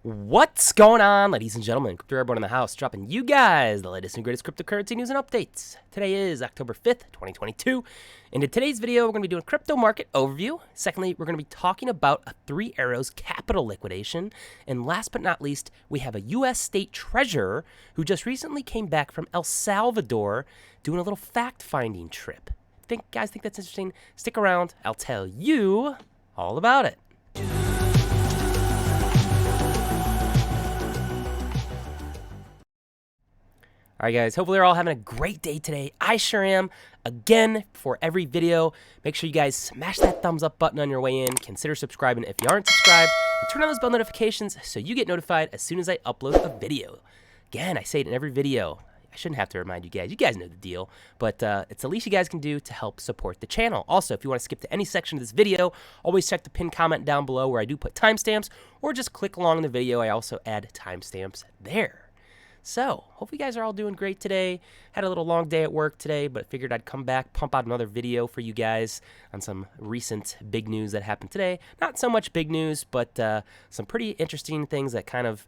What's going on, ladies and gentlemen? Crypto Airborne in the house, dropping you guys the latest and greatest cryptocurrency news and updates. Today is October 5th, 2022, and in today's video, we're going to be doing a crypto market overview. Secondly, we're going to be talking about a Three Arrows capital liquidation, and last but not least, we have a U.S. state treasurer who just recently came back from El Salvador doing a little fact-finding trip. Guys think that's interesting? Stick around. I'll tell you all about it. All right, guys, hopefully you're all having a great day today. I sure am. Again, before every video, make sure you guys smash that thumbs up button on your way in. Consider subscribing if you aren't subscribed. And turn on those bell notifications so you get notified as soon as I upload a video. Again, I say it in every video. I shouldn't have to remind you guys. You guys know the deal. But it's the least you guys can do to help support the channel. Also, if you want to skip to any section of this video, always check the pinned comment down below where I do put timestamps. Or just click along the video. I also add timestamps there. So, hope you guys are all doing great today. Had a little long day at work today, but figured I'd come back, pump out another video for you guys on some recent big news that happened today. Not so much big news, but some pretty interesting things that kind of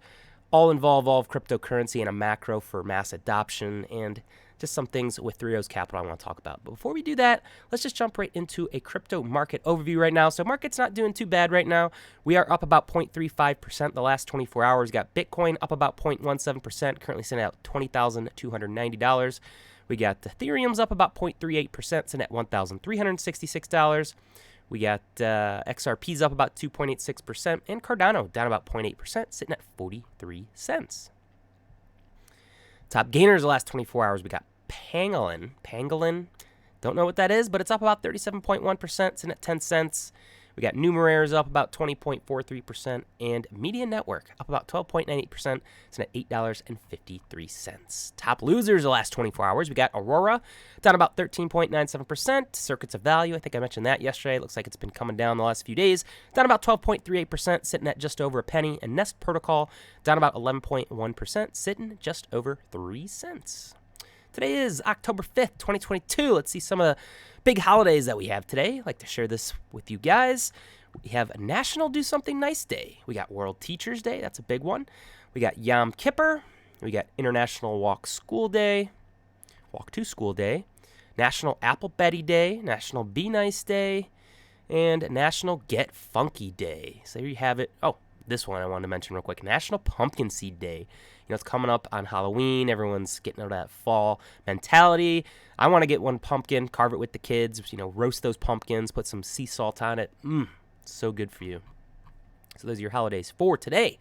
all involve all of cryptocurrency and a macro for mass adoption and just some things with Three Arrows Capital I want to talk about. But before we do that, let's just jump right into a crypto market overview right now. So market's not doing too bad right now. We are up about 0.35% the last 24 hours. Got Bitcoin up about 0.17%, currently sitting at $20,290. We got Ethereum's up about 0.38%, sitting at $1,366. We got XRP's up about 2.86%, and Cardano down about 0.8%, sitting at 43 cents. Top gainers the last 24 hours, we got Pangolin, don't know what that is, but it's up about 37.1%, sitting at 10 cents. We got Numerair's up about 20.43%, and Media Network up about 12.98%, sitting at $8.53. Top losers the last 24 hours, we got Aurora down about 13.97%, Circuits of Value, I think I mentioned that yesterday, it looks like it's been coming down the last few days, down about 12.38%, sitting at just over a penny, and Nest Protocol down about 11.1%, sitting just over 3 cents. Today is October 5th, 2022. Let's see some of the big holidays that we have today. I'd like to share this with you guys. We have a National Do Something Nice Day. We got World Teachers Day. That's a big one. We got Yom Kippur. We got International Walk to School Day. National Apple Betty Day. National Be Nice Day. And National Get Funky Day. So there you have it. Oh, this one I wanted to mention real quick. National Pumpkin Seed Day. You know, it's coming up on Halloween. Everyone's getting out of that fall mentality. I want to get one pumpkin, carve it with the kids, you know, roast those pumpkins, put some sea salt on it. So good for you. So those are your holidays for today.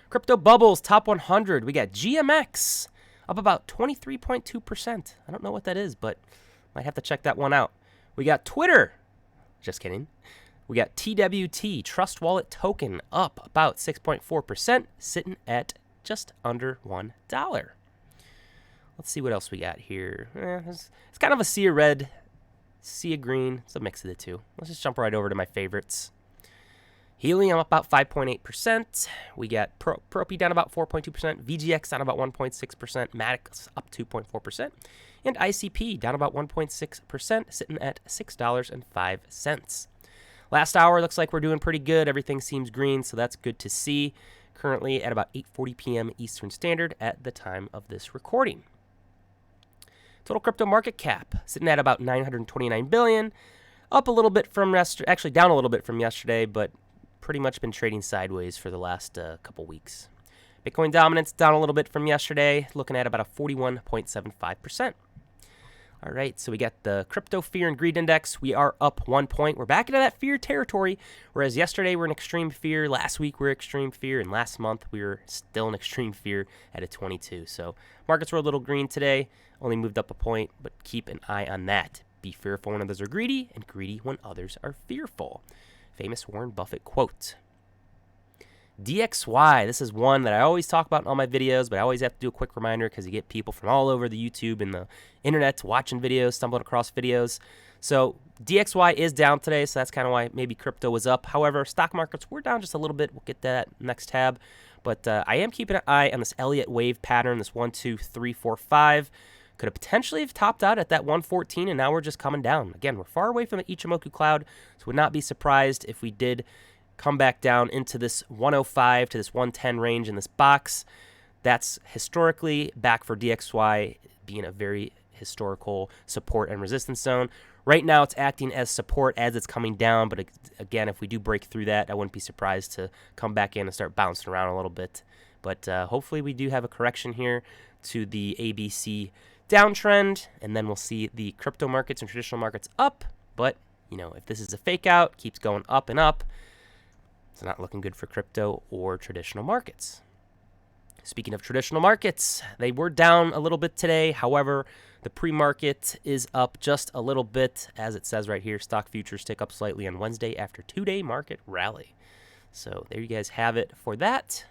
Crypto Bubbles, top 100. We got GMX up about 23.2%. I don't know what that is, but might have to check that one out. We got Twitter. Just kidding. We got TWT, Trust Wallet Token, up about 6.4%, sitting at just under $1. Let's see what else we got here. It's kind of a sea of red, sea of green. It's a mix of the two. Let's just jump right over to my favorites. Helium up about 5.8%. We got Propi down about 4.2%. VGX down about 1.6%. Maddox up 2.4%. And ICP down about 1.6%, sitting at $6.05. Last hour looks like we're doing pretty good. Everything seems green, so that's good to see. Currently at about 8:40 p.m. Eastern Standard at the time of this recording. Total crypto market cap sitting at about $929 billion, up a little bit from yesterday, actually down a little bit from yesterday, but pretty much been trading sideways for the last couple weeks. Bitcoin dominance down a little bit from yesterday, looking at about a 41.75%. All right, so we got the Crypto Fear and Greed Index. We are up 1 point. We're back into that fear territory, whereas yesterday we were in extreme fear, last week we were extreme fear, and last month we were still in extreme fear at a 22. So markets were a little green today, only moved up a point, but keep an eye on that. Be fearful when others are greedy, and greedy when others are fearful. Famous Warren Buffett quote. DXY, this is one that I always talk about in all my videos, but I always have to do a quick reminder because you get people from all over the YouTube and the internet watching videos, stumbling across videos. So DXY is down today, so that's kind of why maybe crypto was up. However, stock markets were down just a little bit. We'll get to that next tab. But I am keeping an eye on this Elliott wave pattern, this 1, 2, 3, 4, 5. Could have potentially have topped out at that 114, and now we're just coming down. Again, we're far away from the Ichimoku cloud, so would not be surprised if we did come back down into this 105 to this 110 range in this box. That's historically back for DXY being a very historical support and resistance zone. Right now, it's acting as support as it's coming down, but again, if we do break through that, I wouldn't be surprised to come back in and start bouncing around a little bit. But hopefully we do have a correction here to the ABC downtrend, and then we'll see the crypto markets and traditional markets up. But, you know, if this is a fake out, keeps going up and up, it's not looking good for crypto or traditional markets. Speaking of traditional markets, they were down a little bit today. However, the pre-market is up just a little bit. As it says right here, stock futures tick up slightly on Wednesday after two-day market rally. So there you guys have it for that.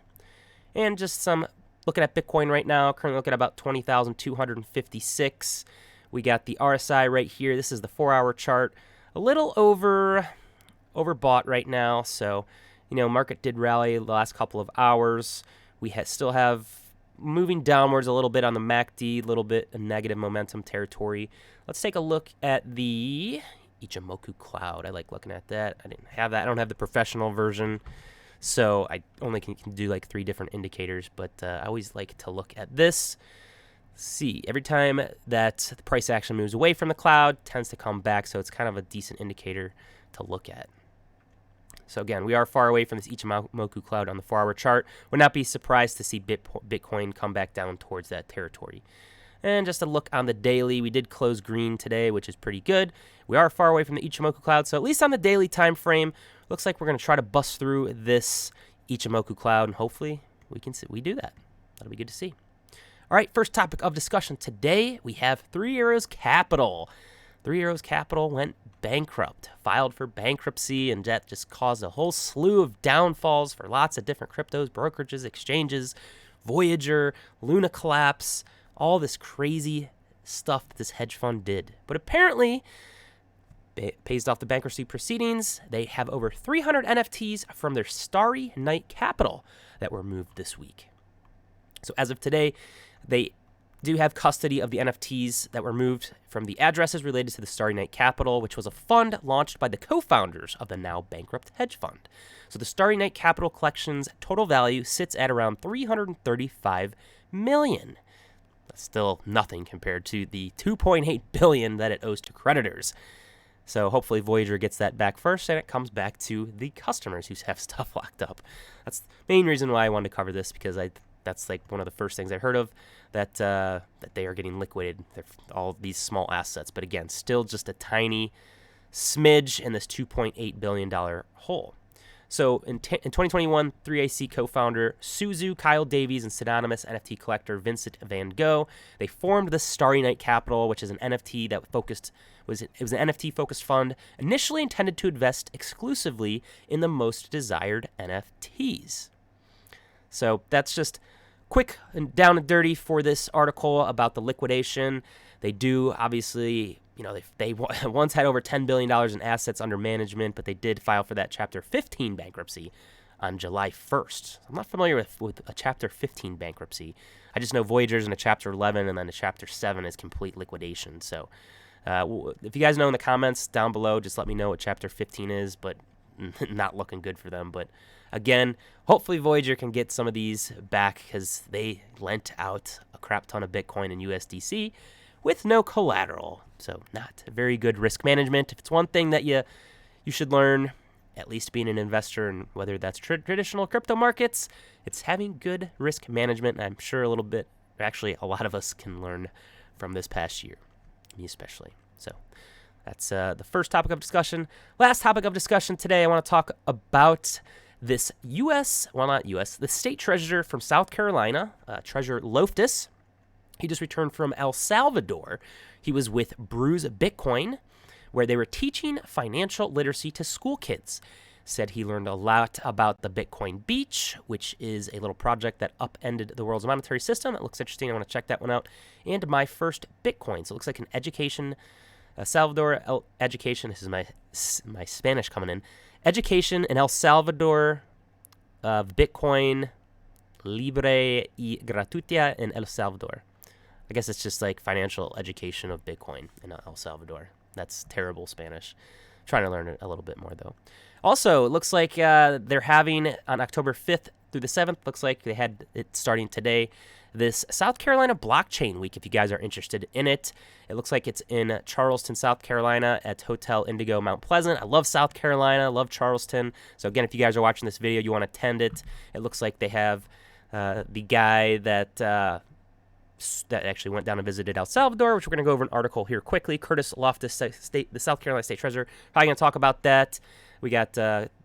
And just some looking at Bitcoin right now, currently looking at about 20,256. We got the RSI right here. This is the 4-hour chart. A little overbought right now. So, you know, market did rally the last couple of hours. We still have moving downwards a little bit on the MACD, a little bit of negative momentum territory. Let's take a look at the Ichimoku Cloud. I like looking at that. I didn't have that. I don't have the professional version, so I only can do like 3 different indicators, but I always like to look at this. See, every time that the price action moves away from the cloud, it tends to come back, so it's kind of a decent indicator to look at. So again, we are far away from this Ichimoku Cloud on the 4-hour chart. Would not be surprised to see Bitcoin come back down towards that territory. And just a look on the daily, we did close green today, which is pretty good. We are far away from the Ichimoku Cloud, so at least on the daily time frame, looks like we're going to try to bust through this Ichimoku Cloud, and hopefully we do that. That'll be good to see. All right, first topic of discussion today, we have 3 Arrows Capital. 3 Arrows Capital went bankrupt, filed for bankruptcy, and that just caused a whole slew of downfalls for lots of different cryptos, brokerages, exchanges, Voyager, Luna collapse, all this crazy stuff that this hedge fund did. But apparently, it pays off the bankruptcy proceedings. They have over 300 NFTs from their Starry Night Capital that were moved this week. So as of today, they do have custody of the NFTs that were moved from the addresses related to the Starry Night Capital, which was a fund launched by the co-founders of the now bankrupt hedge fund. So the Starry Night Capital collection's total value sits at around $335 million. That's still nothing compared to the $2.8 billion that it owes to creditors. So hopefully Voyager gets that back first, and it comes back to the customers who have stuff locked up. That's the main reason why I wanted to cover this, because that's like one of the first things I heard of, that they are getting liquidated, all these small assets. But again, still just a tiny smidge in this $2.8 billion hole. So in 2021, 3AC co-founder Suzu, Kyle Davies, and pseudonymous NFT collector Vincent Van Gogh, they formed the Starry Night Capital, which is an NFT that was an NFT-focused fund initially intended to invest exclusively in the most desired NFTs. So that's just quick and down and dirty for this article about the liquidation. They do, obviously, you know, they once had over $10 billion in assets under management, but they did file for that Chapter 15 bankruptcy on July 1st. I'm not familiar with a Chapter 15 bankruptcy. I just know Voyager's in a Chapter 11, and then a Chapter 7 is complete liquidation. So if you guys know in the comments down below, just let me know what Chapter 15 is, but not looking good for them. But again, hopefully Voyager can get some of these back, because they lent out a crap ton of Bitcoin and USDC with no collateral. So not very good risk management. If it's one thing that you should learn, at least being an investor, and whether that's traditional crypto markets, it's having good risk management. And I'm sure a lot of us can learn from this past year, me especially. So that's the first topic of discussion. Last topic of discussion today, I want to talk about this the state treasurer from South Carolina, Treasurer Loftus. He just returned from El Salvador. He was with Brews Bitcoin, where they were teaching financial literacy to school kids. Said he learned a lot about the Bitcoin Beach, which is a little project that upended the world's monetary system. It looks interesting. I want to check that one out. And My First Bitcoin. So it looks like an education, Salvador education. This is my Spanish coming in. Education in El Salvador of Bitcoin libre y gratuita in El Salvador. I guess it's just like financial education of Bitcoin in El Salvador. That's terrible Spanish. Trying to learn it a little bit more, though. Also, it looks like they're having on October 5th through the 7th, looks like they had it starting today, this South Carolina Blockchain Week, if you guys are interested in it. It looks like it's in Charleston, South Carolina at Hotel Indigo Mount Pleasant. I love South Carolina, love Charleston. So again, if you guys are watching this video, you want to attend it. It looks like they have the guy that actually went down and visited El Salvador, which we're going to go over an article here quickly. Curtis Loftus, the South Carolina State Treasurer. Probably going to talk about that. We got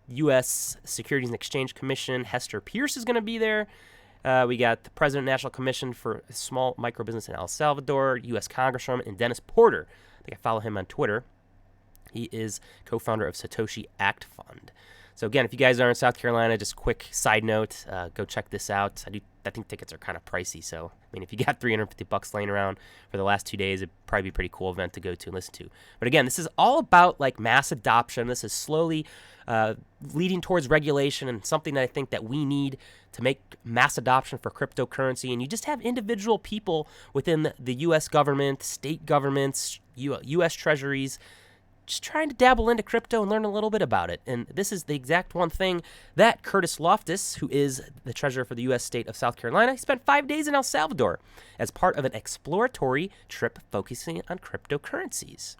U.S. Securities and Exchange Commission. Hester Pierce is going to be there. We got the President of the National Commission for Small Micro Business in El Salvador, U.S. Congresswoman, and Dennis Porter. I think I follow him on Twitter. He is co-founder of Satoshi Act Fund. So again, if you guys are in South Carolina, just quick side note, go check this out. I think tickets are kind of pricey, so I mean, if you got $350 laying around for the last 2 days, it'd probably be a pretty cool event to go to and listen to. But again, this is all about like mass adoption. This is slowly leading towards regulation, and something that I think that we need to make mass adoption for cryptocurrency. And you just have individual people within the U.S. government, state governments, U.S. treasuries, just trying to dabble into crypto and learn a little bit about it. And this is the exact one thing that Curtis Loftus, who is the treasurer for the U.S. state of South Carolina, he spent 5 days in El Salvador as part of an exploratory trip focusing on cryptocurrencies.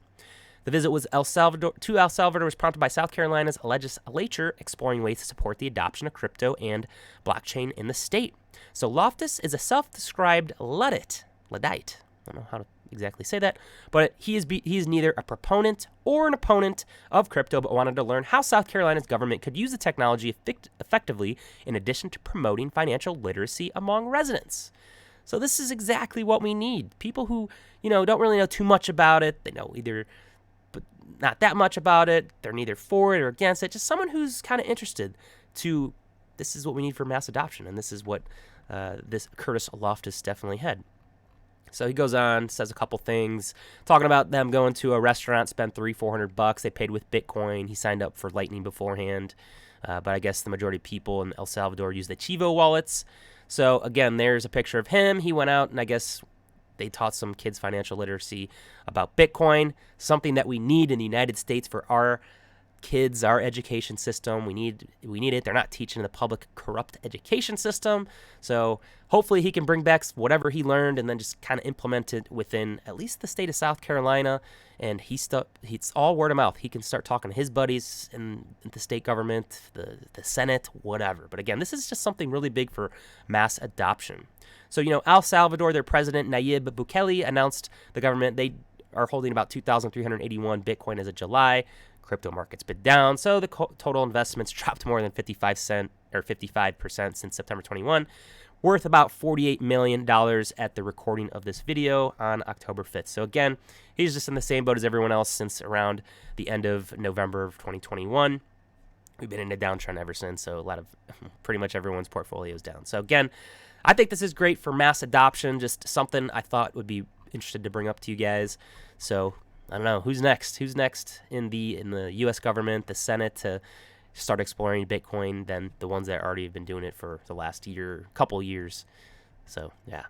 The visit to El Salvador was prompted by South Carolina's legislature exploring ways to support the adoption of crypto and blockchain in the state. So Loftus is a self-described Luddite. I don't know how to exactly say that, but he is neither a proponent or an opponent of crypto, but wanted to learn how South Carolina's government could use the technology effectively in addition to promoting financial literacy among residents. So this is exactly what we need. People who, don't really know too much about it. They know either, but not that much about it. They're neither for it or against it. Just someone who's kind of interested to, this is what we need for mass adoption. And this is what this Curtis Loftus definitely had. So he goes on, says a couple things, talking about them going to a restaurant, spent $300-400. They paid with Bitcoin. He signed up for Lightning beforehand, but I guess the majority of people in El Salvador use the Chivo wallets. So again, there's a picture of him. He went out, and I guess they taught some kids financial literacy about Bitcoin, something that we need in the United States for our kids, our education system. We need it. They're not teaching the public corrupt education system. So hopefully he can bring back whatever he learned and then just kind of implement it within at least the state of South Carolina. And he's all word of mouth. He can start talking to his buddies in the state government, the Senate, whatever. But again, this is just something really big for mass adoption. So, El Salvador, their president, Nayib Bukele, announced the government, they are holding about 2,381 Bitcoin as of July. Crypto market's been down, so the total investments dropped more than 55% since September 21, worth about $48 million at the recording of this video on October 5th. So again, he's just in the same boat as everyone else since around the end of November of 2021. We've been in a downtrend ever since, so pretty much everyone's portfolio is down. So again, I think this is great for mass adoption, just something I thought would be interested to bring up to you guys. So I don't know, who's next? Who's next in the U.S. government, the Senate, to start exploring Bitcoin than the ones that already have been doing it for the last couple years? So yeah,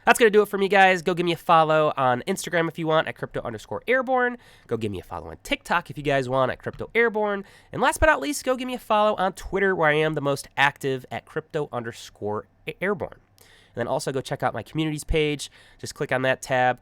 that's gonna do it for me, guys. Go give me a follow on Instagram if you want at @crypto_airborne. Go give me a follow on TikTok if you guys want at @cryptoairborne. And last but not least, go give me a follow on Twitter, where I am the most active at @crypto_airborne. And then also go check out my communities page. Just click on that tab,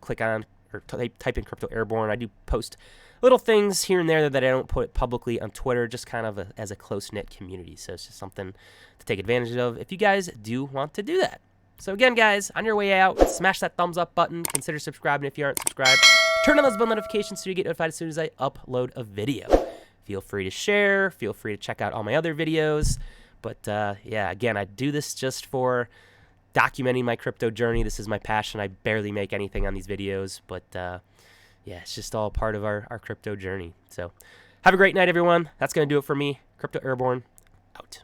or type in Crypto Airborne. I do post little things here and there that I don't put publicly on Twitter, just kind of as a close-knit community. So it's just something to take advantage of if you guys do want to do that. So again, guys, on your way out, smash that thumbs up button. Consider subscribing if you aren't subscribed. Turn on those bell notifications so you get notified as soon as I upload a video. Feel free to share. Feel free to check out all my other videos. But yeah, again, I do this just for documenting my crypto journey. This is my passion. I barely make anything on these videos, but yeah, it's just all part of our crypto journey. So have a great night, everyone. That's going to do it for me. Crypto Airborne, out.